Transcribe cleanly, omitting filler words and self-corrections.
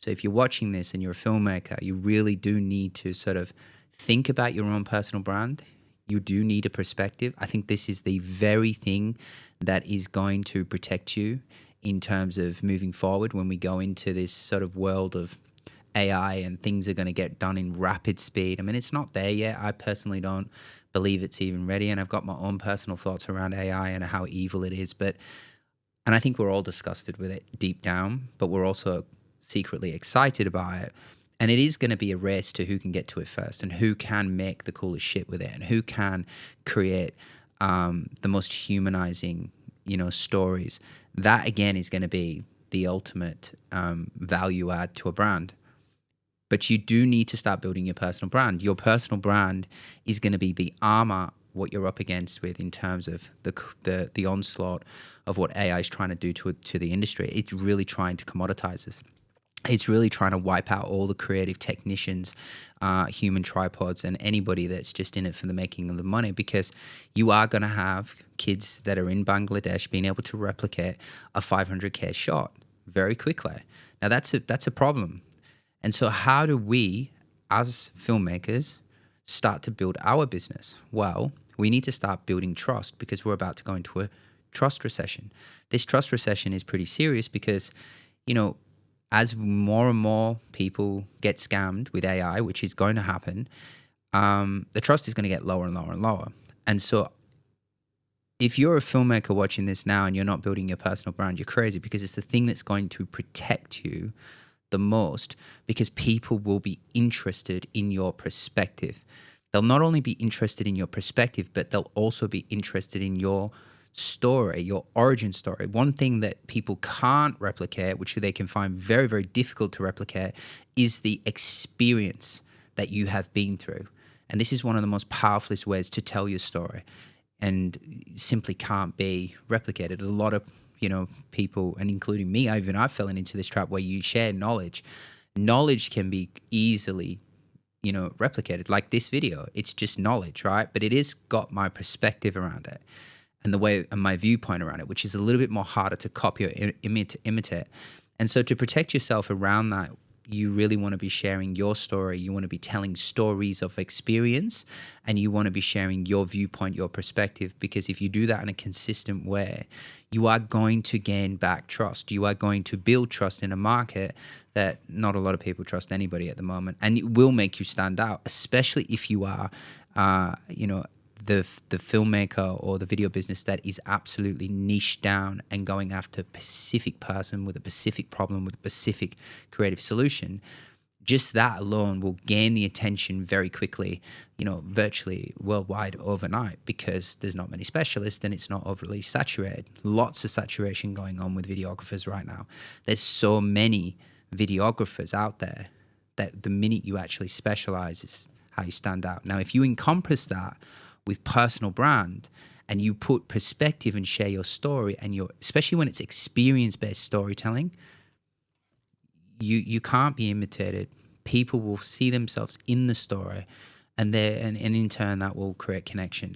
So if you're watching this and you're a filmmaker, you really do need to sort of think about your own personal brand. You do need a perspective. I think this is the very thing that is going to protect you in terms of moving forward when we go into this sort of world of AI and things are going to get done in rapid speed. I mean, it's not there yet. I personally don't believe it's even ready. And I've got my own personal thoughts around AI and how evil it is. And I think we're all disgusted with it deep down, but we're also secretly excited about it. And it is going to be a race to who can get to it first and who can make the coolest shit with it and who can create the most humanizing, stories. That, again, is going to be the ultimate value add to a brand. But you do need to start building your personal brand. Your personal brand is going to be the armor what you're up against with in terms of the onslaught of what AI is trying to do to the industry. It's really trying to commoditize this. It's really trying to wipe out all the creative technicians, human tripods, and anybody that's just in it for the making of the money, because you are going to have kids that are in Bangladesh being able to replicate a 500K shot very quickly. Now, that's a problem. And so how do we, as filmmakers, start to build our business? Well, we need to start building trust, because we're about to go into a trust recession. This trust recession is pretty serious because, as more and more people get scammed with AI, which is going to happen, the trust is going to get lower and lower and lower. And so if you're a filmmaker watching this now and you're not building your personal brand, you're crazy, because it's the thing that's going to protect you the most, because people will be interested in your perspective. They'll not only be interested in your perspective, but they'll also be interested in your story, your origin story. One thing that people can't replicate, which they can find very, very difficult to replicate, is the experience that you have been through. And this is one of the most powerful ways to tell your story, and simply can't be replicated. A lot of people, and including me, I've fallen into this trap where you share knowledge. Knowledge can be easily, replicated. Like this video, it's just knowledge, right? But it is got my perspective around it and the way and my viewpoint around it, which is a little bit more harder to copy or imitate. And so to protect yourself around that, you really want to be sharing your story. You want to be telling stories of experience, and you want to be sharing your viewpoint, your perspective, because if you do that in a consistent way, you are going to gain back trust. You are going to build trust in a market that not a lot of people trust anybody at the moment. And it will make you stand out, especially if you are, the filmmaker or the video business that is absolutely niched down and going after a specific person with a specific problem, with a specific creative solution. Just that alone will gain the attention very quickly, virtually worldwide overnight, because there's not many specialists and it's not overly saturated. Lots of saturation going on with videographers right now. There's so many videographers out there that the minute you actually specialize is how you stand out. Now, if you encompass that with personal brand and you put perspective and share your story, and especially when it's experience-based storytelling, you can't be imitated. People will see themselves in the story, and in turn that will create connection.